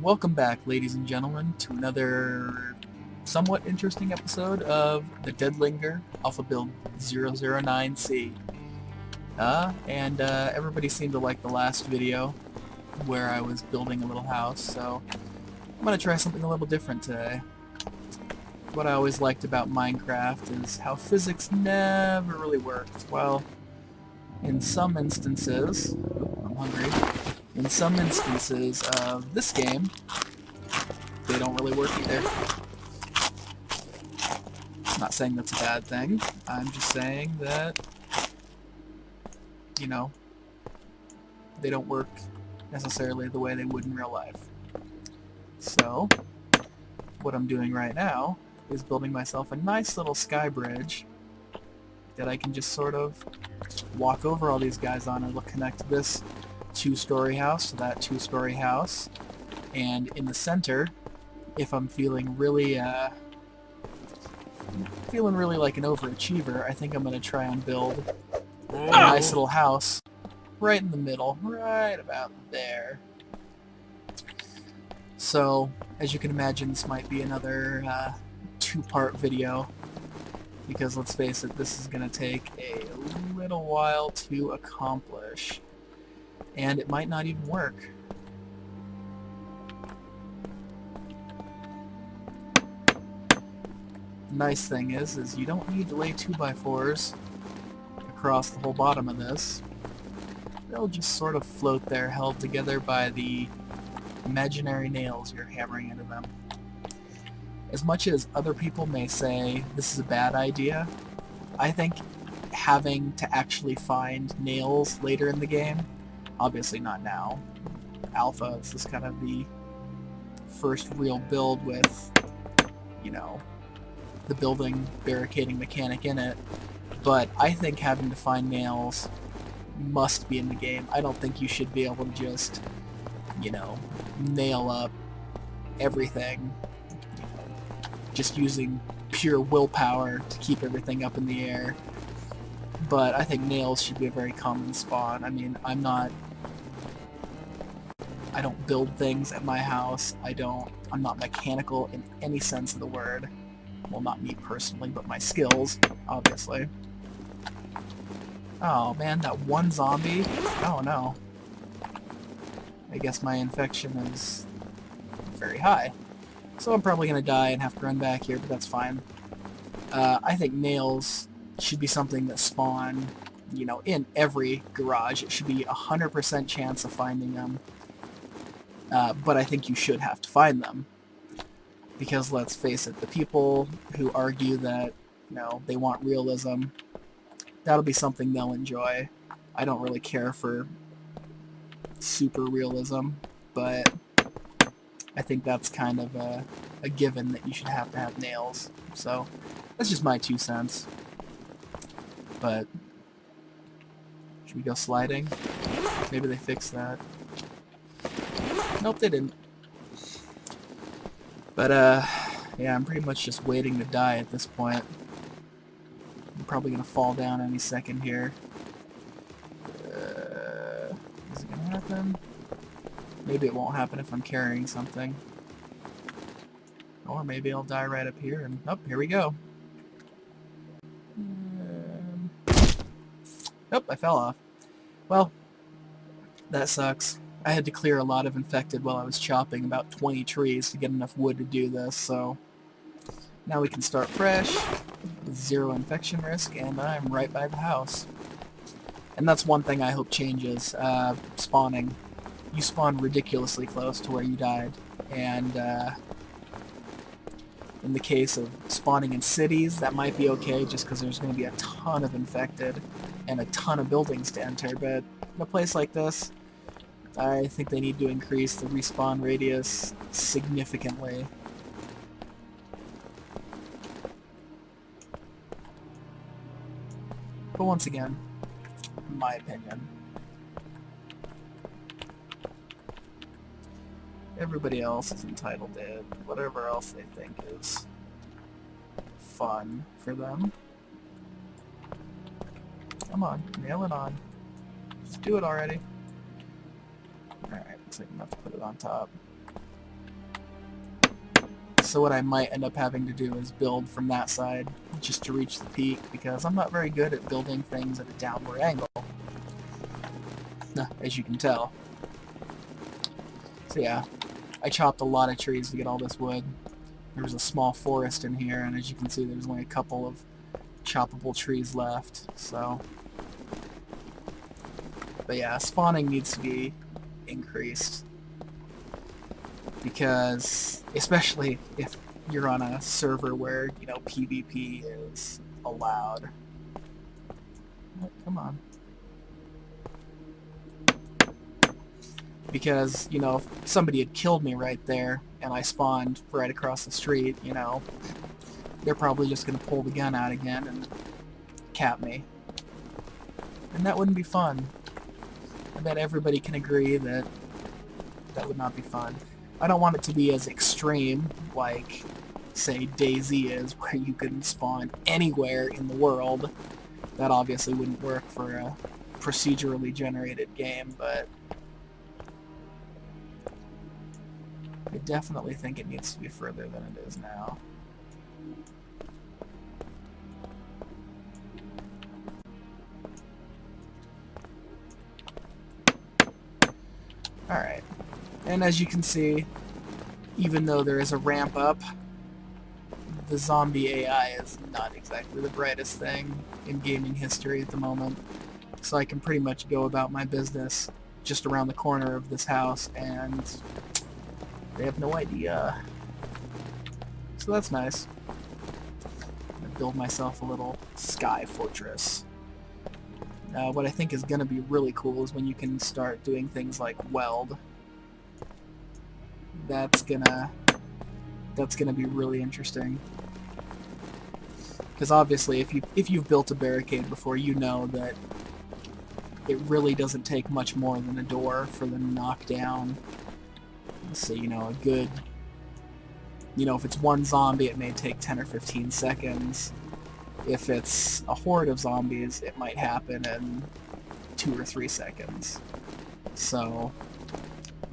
Welcome back, ladies and gentlemen, to another somewhat interesting episode of the Dead Linger Alpha Build 009C. Everybody seemed to like the last video where I was building a little house, so I'm going to try something a little different today. What I always liked about Minecraft is how physics never really worked. Well, in some instances... I'm hungry. In some instances of this game, they don't really work either. I'm not saying that's a bad thing. I'm just saying that, you know, they don't work necessarily the way they would in real life. So, what I'm doing right now is building myself a nice little sky bridge that I can just sort of walk over all these guys on, and it'll connect this two-story house to that two-story house. And in the center, if I'm feeling really like an overachiever, I think I'm going to try and build a nice little house right in the middle, right about there. So, as you can imagine, this might be another two-part video, because let's face it, this is going to take a little while to accomplish. And it might not even work. The nice thing is you don't need to lay 2x4s across the whole bottom of this. They'll just sort of float there, held together by the imaginary nails you're hammering into them. As much as other people may say this is a bad idea, I think having to actually find nails later in the game, obviously not now. Alpha, this is kind of the first real build with, you know, the building barricading mechanic in it. But I think having to find nails must be in the game. I don't think you should be able to just, you know, nail up everything, you know, just using pure willpower to keep everything up in the air. But I think nails should be a very common spawn. I mean, I don't build things at my house. I'm not mechanical in any sense of the word. Well, not me personally, but my skills, obviously. Oh man, that one zombie? Oh no. I guess my infection is very high. So I'm probably gonna die and have to run back here, but that's fine. I think nails should be something that spawn, you know, in every garage. It should be 100% chance of finding them. But I think you should have to find them. Because let's face it, the people who argue that, you know, they want realism, that'll be something they'll enjoy. I don't really care for super realism, but I think that's kind of a given that you should have to have nails. So, that's just my 2 cents. But, should we go sliding? Maybe they fixed that. Nope, they didn't. But, yeah, I'm pretty much just waiting to die at this point. I'm probably gonna fall down any second here. Is it gonna happen? Maybe it won't happen if I'm carrying something. Or maybe I'll die right up here, and, oh, here we go. Nope, I fell off. Well, that sucks. I had to clear a lot of infected while I was chopping about 20 trees to get enough wood to do this, so now we can start fresh with 0 infection risk, and I'm right by the house. And that's one thing I hope changes, spawning. You spawn ridiculously close to where you died, and in the case of spawning in cities, that might be okay just because there's going to be a ton of infected and a ton of buildings to enter, but in a place like this, I think they need to increase the respawn radius significantly. But once again, in my opinion, everybody else is entitled to whatever else they think is fun for them. Come on, nail it on. Just do it already. Alright, looks like I'm going to have to put it on top. So what I might end up having to do is build from that side just to reach the peak, because I'm not very good at building things at a downward angle, as you can tell. So yeah, I chopped a lot of trees to get all this wood. There was a small forest in here, and as you can see, there's only a couple of choppable trees left, so... But yeah, spawning needs to be increased, because especially if you're on a server where, you know, PvP is allowed. Oh, come on. Because, you know, if somebody had killed me right there and I spawned right across the street, you know, they're probably just going to pull the gun out again and cap me. And that wouldn't be fun. I bet everybody can agree that that would not be fun. I don't want it to be as extreme, like, say, DayZ is, where you can spawn anywhere in the world. That obviously wouldn't work for a procedurally generated game, but I definitely think it needs to be further than it is now. Alright, and as you can see, even though there is a ramp up, the zombie AI is not exactly the brightest thing in gaming history at the moment. So I can pretty much go about my business just around the corner of this house, and they have no idea. So that's nice. I'm gonna build myself a little sky fortress. What I think is going to be really cool is when you can start doing things like weld. That's gonna be really interesting. Because obviously, if you've built a barricade before, you know that it really doesn't take much more than a door for them to knock down. So, you know, a good... You know, if it's one zombie, it may take 10 or 15 seconds. If it's a horde of zombies, it might happen in 2 or 3 seconds. So,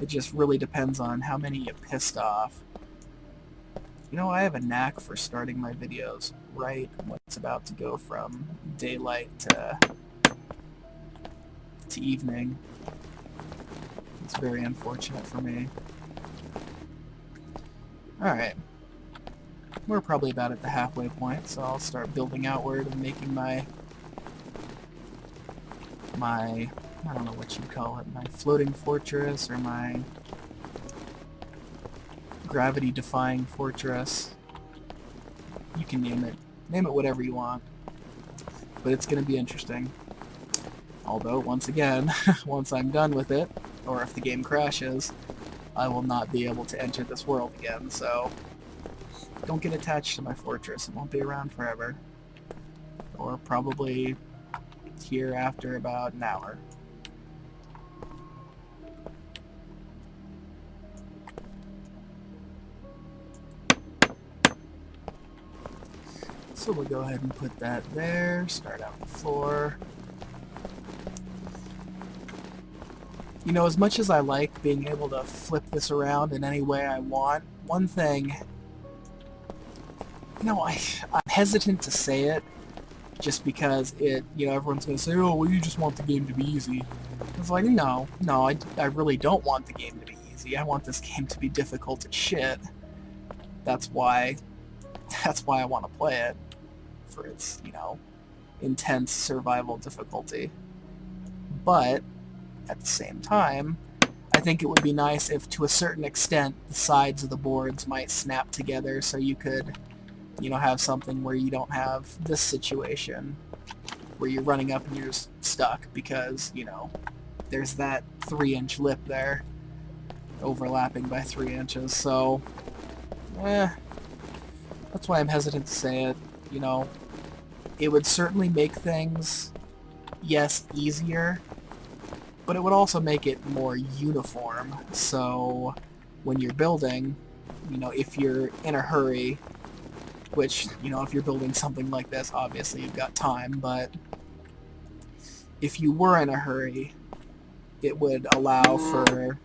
it just really depends on how many you pissed off. You know, I have a knack for starting my videos right when it's about to go from daylight to evening. It's very unfortunate for me. Alright. We're probably about at the halfway point, so I'll start building outward and making my I don't know what you'd call it, my floating fortress, or my gravity-defying fortress. You can name it. Name it whatever you want. But it's going to be interesting. Although, once again, once I'm done with it, or if the game crashes, I will not be able to enter this world again, so... Don't get attached to my fortress. It won't be around forever. Or probably here after about an hour. So we'll go ahead and put that there. Start out the floor. You know, as much as I like being able to flip this around in any way I want, one thing... You know, I'm hesitant to say it, just because you know, everyone's going to say, oh, well, you just want the game to be easy. It's like, no, I really don't want the game to be easy. I want this game to be difficult as shit. That's why I want to play it, for its, you know, intense survival difficulty. But, at the same time, I think it would be nice if, to a certain extent, the sides of the boards might snap together so you could... you know, have something where you don't have this situation where you're running up and you're just stuck because, you know, there's that 3-inch lip there overlapping by 3 inches, so that's why I'm hesitant to say it. You know, it would certainly make things, yes, easier, but it would also make it more uniform, so when you're building, you know, if you're in a hurry, which, you know, if you're building something like this, obviously you've got time, but if you were in a hurry, it would allow for...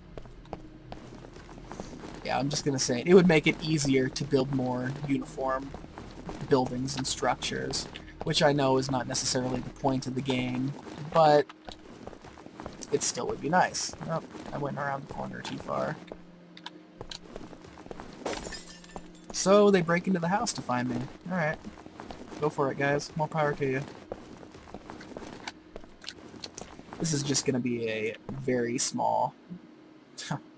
Yeah, yeah, I'm just gonna say it would make it easier to build more uniform buildings and structures, which I know is not necessarily the point of the game, but it still would be nice. Oh, I went around the corner too far. So they break into the house to find me. Alright. Go for it, guys. More power to you. This is just gonna be a very small,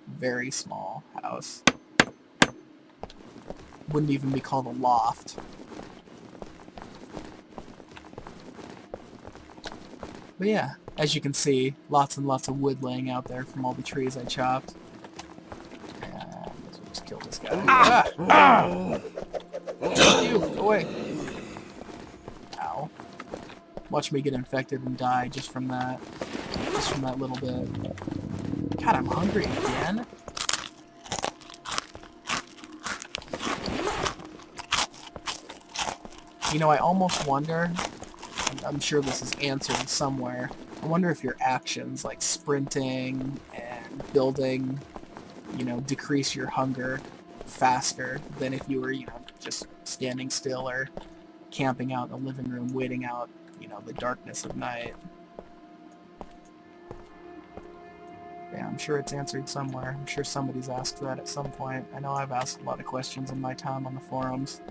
very small house. Wouldn't even be called a loft. But yeah, as you can see, lots and lots of wood laying out there from all the trees I chopped. And let's just kill this guy. You, go away. Ow. Watch me get infected and die just from that. Just from that little bit. God, I'm hungry again. You know, I almost wonder, I'm sure this is answered somewhere, I wonder if your actions like sprinting and building, you know, decrease your hunger faster than if you were, you know, just standing still or camping out in the living room waiting out, you know, the darkness of night. Yeah, I'm sure it's answered somewhere. I'm sure somebody's asked that at some point. I know I've asked a lot of questions in my time on the forums.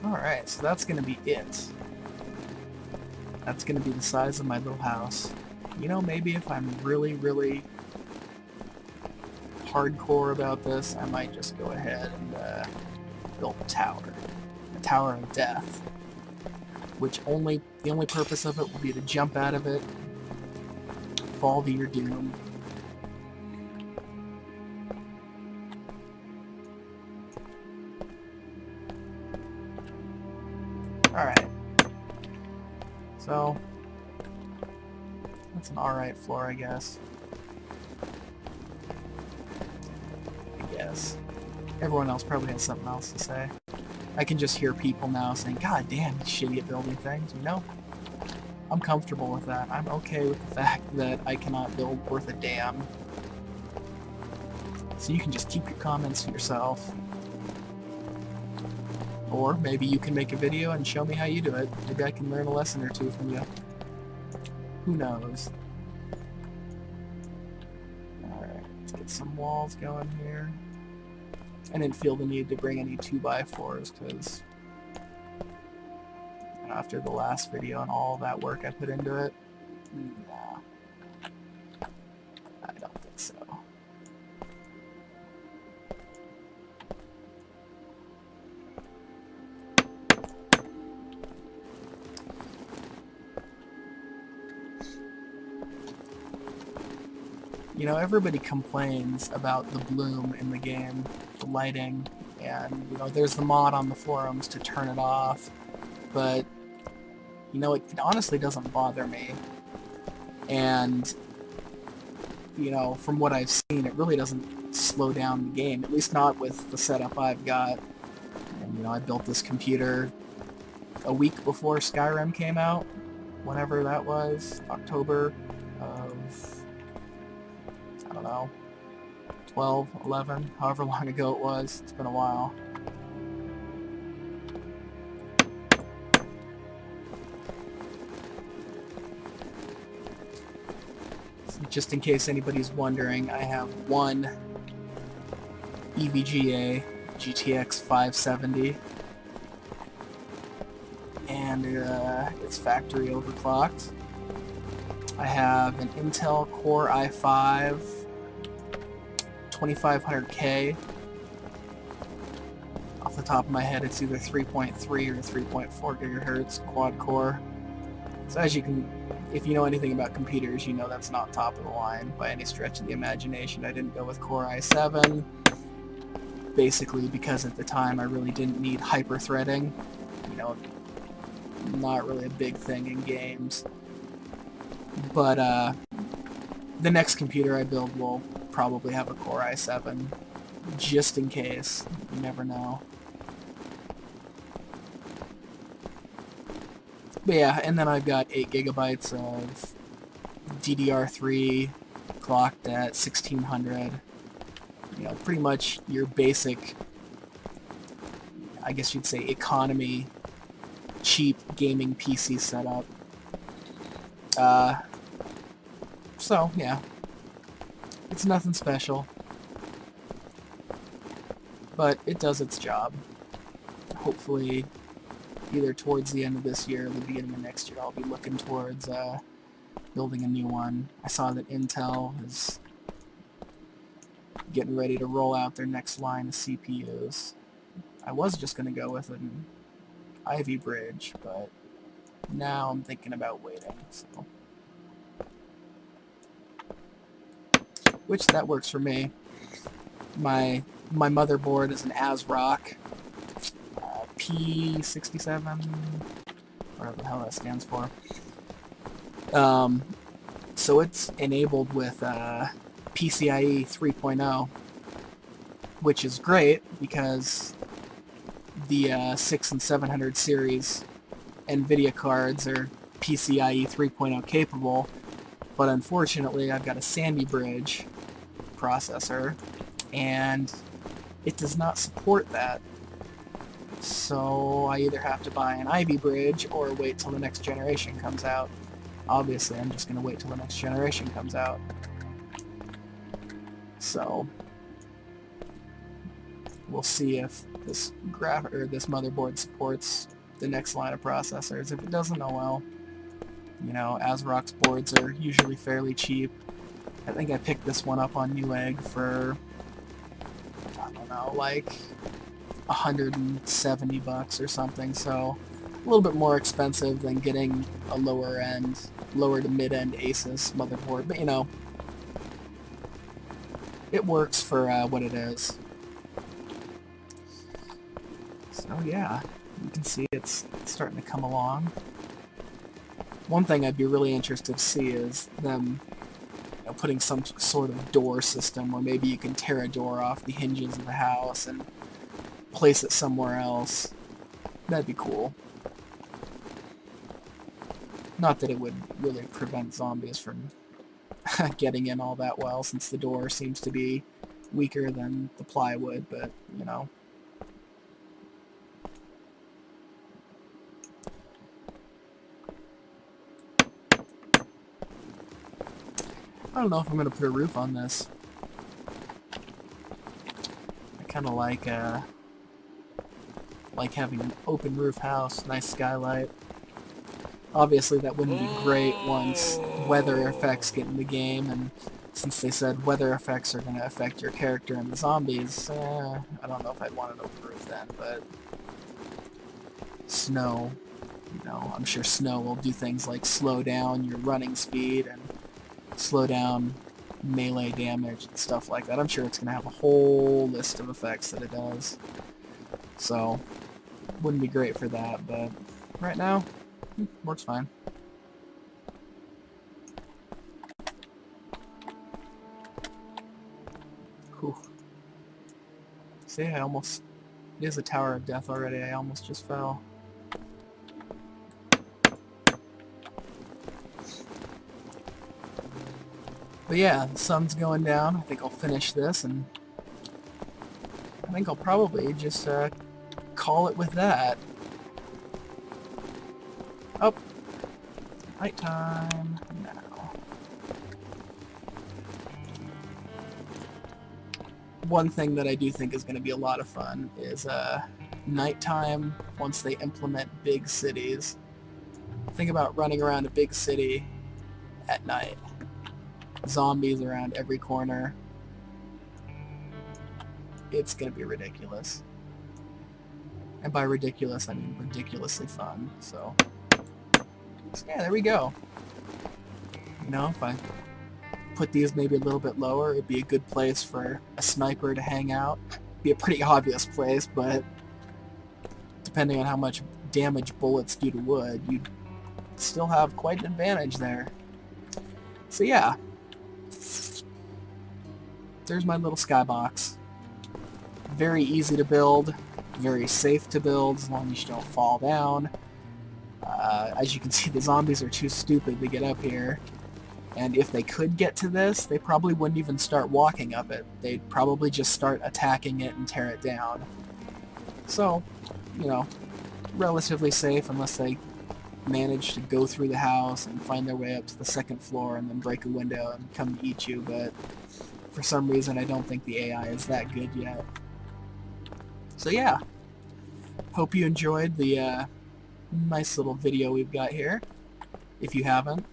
Alright, so that's gonna be it. That's gonna be the size of my little house. You know, maybe if I'm really, really hardcore about this, I might just go ahead and build a tower. A tower of death. Which the only purpose of it will be to jump out of it, fall to your doom. Alright. So, that's an alright floor, I guess. Everyone else probably has something else to say. I can just hear people now saying, God damn, he's shitty at building things, you know? I'm comfortable with that. I'm okay with the fact that I cannot build worth a damn. So you can just keep your comments to yourself. Or maybe you can make a video and show me how you do it. Maybe I can learn a lesson or two from you. Who knows? Alright, let's get some walls going here. I didn't feel the need to bring any 2x4s because after the last video and all that work I put into it, nah, I don't think so. You know, everybody complains about the bloom in the game, the lighting, and, you know, there's the mod on the forums to turn it off, but, you know, it honestly doesn't bother me. And, you know, from what I've seen, it really doesn't slow down the game, at least not with the setup I've got. And, you know, I built this computer a week before Skyrim came out, whenever that was, October of, I don't know, 12, 11, however long ago it was. It's been a while. So just in case anybody's wondering, I have one EVGA GTX 570, and it's factory overclocked. I have an Intel Core i5 2500K. Off the top of my head, it's either 3.3 or 3.4 gigahertz quad core. So as you can, if you know anything about computers, you know that's not top of the line by any stretch of the imagination. I didn't go with Core i7, basically because at the time I really didn't need hyper-threading. You know, not really a big thing in games. But the next computer I build will probably have a Core i7, just in case. You never know. But yeah, and then I've got 8 gigabytes of DDR3 clocked at 1600. You know, pretty much your basic, I guess you'd say, economy, cheap gaming PC setup. So, yeah. It's nothing special. But it does its job. Hopefully, either towards the end of this year or the beginning of next year, I'll be looking towards building a new one. I saw that Intel is getting ready to roll out their next line of CPUs. I was just going to go with an Ivy Bridge, but now I'm thinking about waiting. So. Which, that works for me. My motherboard is an ASRock P67, whatever the hell that stands for. So it's enabled with PCIe 3.0, which is great because the 6 and 700 series NVIDIA cards are PCIe 3.0 capable, but unfortunately I've got a Sandy Bridge processor, and it does not support that. So I either have to buy an Ivy Bridge or wait till the next generation comes out. Obviously, I'm just going to wait till the next generation comes out. So we'll see if this this motherboard supports the next line of processors. If it doesn't, oh well. You know, ASRock's boards are usually fairly cheap. I think I picked this one up on Newegg for, I don't know, like $170 or something, so a little bit more expensive than getting a lower to mid-end Asus motherboard, but you know, it works for what it is. So yeah, you can see it's starting to come along. One thing I'd be really interested to see is them, you know, putting some sort of door system where maybe you can tear a door off the hinges of the house and place it somewhere else. That'd be cool. Not that it would really prevent zombies from getting in all that well, since the door seems to be weaker than the plywood, but, you know. I don't know if I'm going to put a roof on this. I kind of like having an open roof house, nice skylight. Obviously that wouldn't be great once weather effects get in the game, and since they said weather effects are going to affect your character and the zombies, I don't know if I'd want an open roof then, but snow, you know, I'm sure snow will do things like slow down your running speed and slow down melee damage and stuff like that. I'm sure it's going to have a whole list of effects that it does. So, wouldn't be great for that, but right now, works fine. Whew. See, it is a tower of death already. I almost just fell. But yeah, the sun's going down. I think I'll finish this, and I think I'll probably just call it with that. Oh, nighttime now. One thing that I do think is going to be a lot of fun is nighttime once they implement big cities. Think about running around a big city at night. Zombies around every corner. It's going to be ridiculous. And by ridiculous, I mean ridiculously fun. So yeah, there we go. You know, if I put these maybe a little bit lower, it'd be a good place for a sniper to hang out. Be a pretty obvious place, but depending on how much damage bullets do to wood, you'd still have quite an advantage there. So yeah, there's my little skybox. Very easy to build, very safe to build as long as you don't fall down. As you can see, the zombies are too stupid to get up here. And if they could get to this, they probably wouldn't even start walking up it. They'd probably just start attacking it and tear it down. So, you know, relatively safe unless they manage to go through the house and find their way up to the second floor and then break a window and come to eat you, but for some reason I don't think the AI is that good yet. So yeah, hope you enjoyed the nice little video we've got here. If you haven't,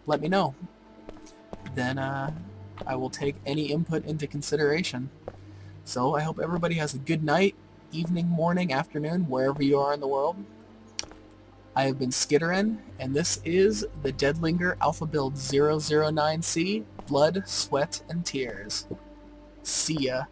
let me know. Then I will take any input into consideration. So I hope everybody has a good night, evening, morning, afternoon, wherever you are in the world. I have been Skitterin, and this is the Dead Linger Alpha Build 009C, Blood, Sweat, and Tears. See ya.